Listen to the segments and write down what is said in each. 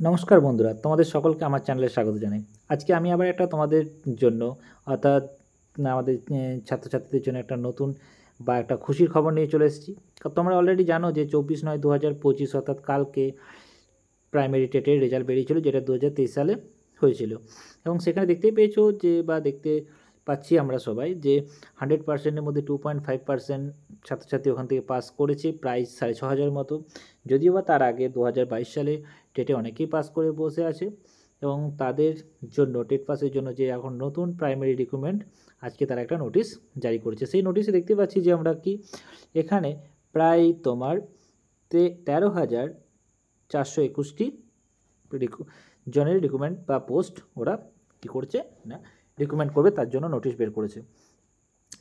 নমস্কার বন্ধুরা, তোমাদের সকলকে আমার চ্যানেলে স্বাগত জানাই। আজকে আমি আবার একটা তোমাদের জন্য অর্থাৎ আমাদের ছাত্রছাত্রীদের জন্য একটা নতুন বা একটা খুশির খবর নিয়ে চলে এসেছি। তোমরা অলরেডি জানো যে 24/9/2025 অর্থাৎ কালকে প্রাইমারি টেটের রেজাল্ট বেরিয়েছিল, যেটা 2023 সালে হয়েছিল। এবং সেখানে দেখতেই পেয়েছো যে বা দেখতে পাচ্ছি আমরা সবাই যে 100%-এর মধ্যে 2.5% ছাত্রছাত্রী ওখান থেকে পাস করেছে, প্রায় 6,500 মতো। যদিও বা তার আগে 2022 সালে টেটে অনেকেই পাস করে বসে আছে, এবং তাদের জন্য টেট পাসের জন্য যে এখন নতুন প্রাইমারি রিক্রুটমেন্ট, আজকে তারা একটা নোটিশ জারি করেছে। সেই নোটিশে দেখতে পাচ্ছি যে আমরা কি এখানে প্রায় তোমার 13,421টি জনের রিক্রুটমেন্ট বা পোস্ট ওরা কী করছে না রিক্রুটমেন্ট করবে, তার জন্য নোটিশ বের করেছে।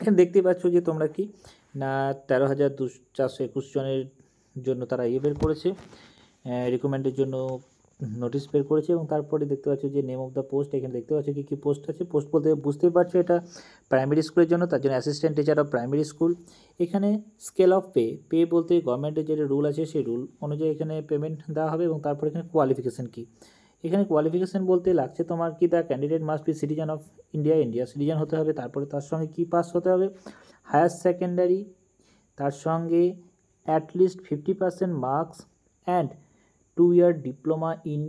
এখানে দেখতেই পাচ্ছ যে তোমরা কি না 13,421 জনের জন্য তারা বের করেছে, রিক্রুটমেন্টের জন্য নোটিশ বের করেছে। এবং তারপরে দেখতে পাচ্ছ যে নেম অফ দ্য পোস্ট, এখানে দেখতে পাচ্ছ কী কী পোস্ট আছে। পোস্ট বলতে বুঝতেই পারছো এটা প্রাইমারি স্কুলের জন্য, তার জন্য assistant teacher of primary school. এখানে স্কেল অফ পে বলতে গভর্নমেন্টের যে রুল আছে সেই রুল অনুযায়ী এখানে পেমেন্ট দেওয়া হবে। এবং তারপর এখানে কোয়ালিফিকেশান কী, এখানে কোয়ালিফিকেশান বলতে লাগছে তোমার কি the candidate must be citizen of India citizen হতে হবে। তারপরে তার সঙ্গে কি পাস হতে হবে, হায়ার সেকেন্ডারি, তার সঙ্গে at least 50% marks and 2 year diploma in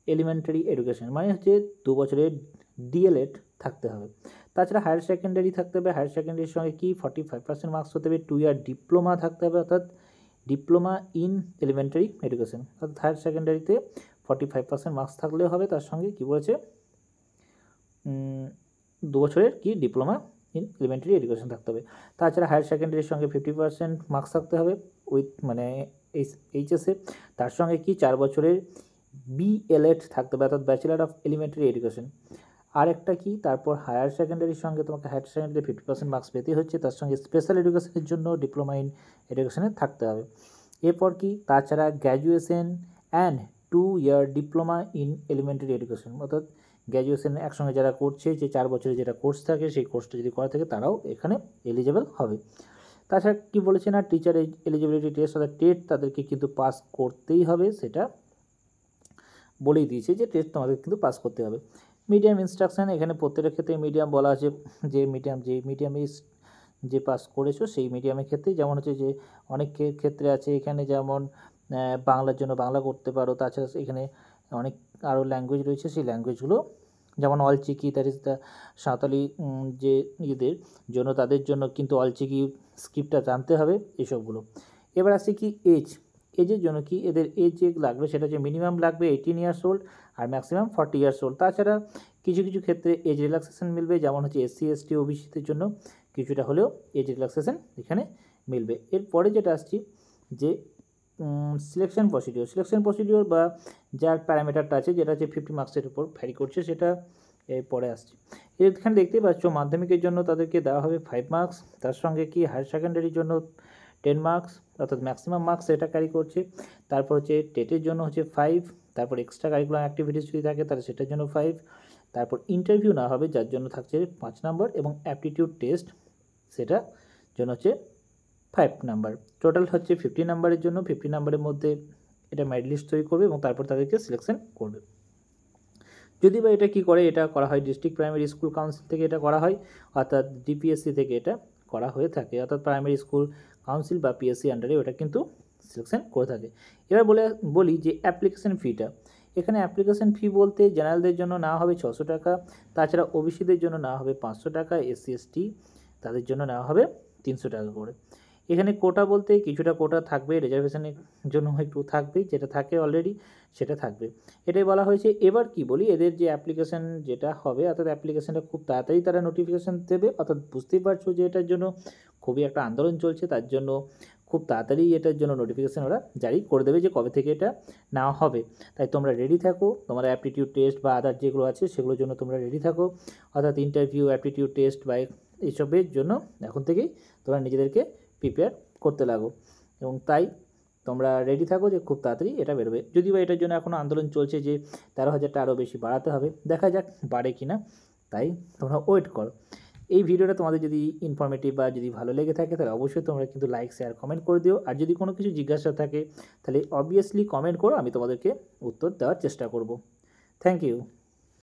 elementary education, মানে হচ্ছে 2 বছরের ডিএলএড থাকতে হবে। তাছাড়া হায়ার সেকেন্ডারি থাকতে হবে, হায়ার সেকেন্ডারির সঙ্গে কি 45% মার্কস হতে হবে, 2 year ডিপ্লোমা থাকতে হবে, অর্থাৎ ডিপ্লোমা ইন এলিমেন্টারি এডুকেশন। অর্থাৎ হায়ার সেকেন্ডারিতে 45% মার্কস থাকলেও হবে, তার সঙ্গে কী বলেছে 2 বছরের কি ডিপ্লোমা ইন এলিমেন্টারি এডুকেশন থাকতে হবে। তাছাড়া হায়ার সেকেন্ডারির সঙ্গে 50% মার্কস থাকতে হবে উইথ মানে এইচএসে। তার সঙ্গে কি 4 বছরের বিএলএড থাকতে হবে, অর্থাৎ ব্যাচেলার অফ এলিমেন্টারি এডুকেশন। আর একটা কি, তারপর হায়ার সেকেন্ডারির সঙ্গে তোমাকে হায়ার সেকেন্ডারি 50% মার্কস পেতে হচ্ছে, তার সঙ্গে স্পেশাল এডুকেশনের জন্য ডিপ্লোমা ইন এডুকেশনে থাকতে হবে। এরপর কি, তাছাড়া graduation and 2 year diploma in elementary education, অর্থাৎ গ্র্যাজুয়েশন একসঙ্গে যারা করছে, যে 4 বছরের যেটা কোর্স থাকে সেই কোর্সটা যদি করা থাকে তারাও এখানে এলিজেবল হবে। তাছাড়া কি বলেছে না, টিচার এলিজিবিলিটি টেস্ট অর্থাৎ টেট তাদেরকে কিন্তু পাস করতেই হবে, সেটা বলেই দিয়েছে যে টেস্ট তোমাদের কিন্তু পাস করতে হবে। মিডিয়াম ইনস্ট্রাকশান, এখানে প্রত্যেকের ক্ষেত্রে মিডিয়াম বলা আছে, যে মিডিয়ামে যে পাস করেছো সেই মিডিয়ামের ক্ষেত্রে, যেমন হচ্ছে যে অনেক ক্ষেত্রে আছে এখানে, যেমন বাংলার জন্য বাংলা করতে পারো। তাছাড়া এখানে অনেক আরও ল্যাঙ্গুয়েজ রয়েছে, সেই ল্যাঙ্গুয়েজগুলো যেমন Ol Chiki, that is the Santali যে ইয়েদের জন্য, তাদের জন্য কিন্তু অলচিকি স্ক্রিপ্টটা জানতে হবে, এসবগুলো। এবার আসছে কি এজের জন্য কি এদের এজ যে লাগবে সেটা হচ্ছে মিনিমাম লাগবে 18 years old আর ম্যাক্সিমাম 40 years old। তাছাড়া কিছু কিছু ক্ষেত্রে এজ রিল্যাক্সেশন মিলবে, যেমন হচ্ছে এসসি এসটি ওবিসিদের জন্য কিছুটা হলেও এজ রিল্যাক্সেশন এখানে মিলবে। এরপরে যেটা আসছি যে সিলেকশন প্রসিডিওর বা যার প্যারামিটারটা আছে, যেটা হচ্ছে 50 মার্কসের উপর ভ্যারি করছে, সেটা পরে আসছে। এখানে দেখতেই পাচ্ছ মাধ্যমিকের জন্য তাদেরকে দেওয়া হবে 5 মার্কস, তার সঙ্গে কি হায়ার সেকেন্ডারির জন্য 10 মার্কস, অর্থাৎ ম্যাক্সিমাম মার্কস এটা ক্যারি করছে। তারপর হচ্ছে টেটের জন্য হচ্ছে 5, তারপর এক্সট্রা কারিকুলার অ্যাক্টিভিটিস যদি থাকে তাহলে সেটার জন্য 5, তারপর ইন্টারভিউ না হবে যার জন্য থাকছে 5 নম্বর, এবং অ্যাপটিটিউড টেস্ট সেটা জন্য হচ্ছে 5 নাম্বার। টোটাল হচ্ছে 50 নাম্বারের জন্য, 50 নাম্বারের মধ্যে এটা মেরিট লিস্ট তৈরি করবে এবং তারপর তাদেরকে সিলেকশন করবে। যদি বা এটা কি করে, এটা করা হয় ডিস্ট্রিক্ট প্রাইমারি স্কুল কাউন্সিল থেকে, এটা করা হয়, অর্থাৎ ডিপিএসসি থেকে এটা করা হয়ে থাকে, অর্থাৎ প্রাইমারি স্কুল কাউন্সিল বা পিএসসি আন্ডারে ওটা কিন্তু সিলেকশন করে থাকে। এবার বলি যে অ্যাপ্লিকেশন ফিটা, এখানে অ্যাপ্লিকেশন ফি বলতে জেনারেলদের জন্য নেওয়া হবে 600 টাকা, তাছাড়া ওবিসিদের জন্য নেওয়া হবে 500 টাকা, এসসি এসটি তাদের জন্য নেওয়া হবে 300 টাকা করে। এখানে কোটা বলতে কিছুটা কোটা থাকবে, রিজার্ভেশনের জন্য একটু থাকবেই, যেটা থাকে অলরেডি সেটা থাকবে, এটাই বলা হয়েছে। এবার কি বলি, এদের যে অ্যাপ্লিকেশান যেটা হবে, অর্থাৎ অ্যাপ্লিকেশানটা খুব তাড়াতাড়ি তারা নোটিফিকেশান দেবে, অর্থাৎ বুঝতেই পারছো যে এটার জন্য খুবই একটা আন্দোলন চলছে, তার জন্য খুব তাড়াতাড়ি এটার জন্য নোটিফিকেশান ওরা জারি করে দেবে যে কবে থেকে এটা নেওয়া হবে। তাই তোমরা রেডি থাকো, তোমার অ্যাপটিটিউড টেস্ট বা আদার যেগুলো আছে সেগুলোর জন্য তোমরা রেডি থাকো, অর্থাৎ ইন্টারভিউ, অ্যাপটিটিউড টেস্ট বা এইসবের জন্য এখন থেকেই তোমরা নিজেদেরকে প্রিপেয়ার করতে লাগো। এবং তাই তোমরা রেডি থাকো যে খুব তাড়াতাড়ি এটা বেরোবে। যদিও এটার জন্য এখনও আন্দোলন চলছে যে 13,000টা আরও বেশি বাড়াতে হবে, দেখা যাক বাড়ে কি না, তাই তোমরা ওয়েট করো। এই ভিডিওটা তোমাদের যদি ইনফরমেটিভ বা যদি ভালো লেগে থাকে তাহলে অবশ্যই তোমরা কিন্তু লাইক শেয়ার কমেন্ট করে দিও। আর যদি কোনো কিছু জিজ্ঞাসা থাকে তাহলে অবভিয়াসলি কমেন্ট করো, আমি তোমাদেরকে উত্তর দেওয়ার চেষ্টা করব। Thank you.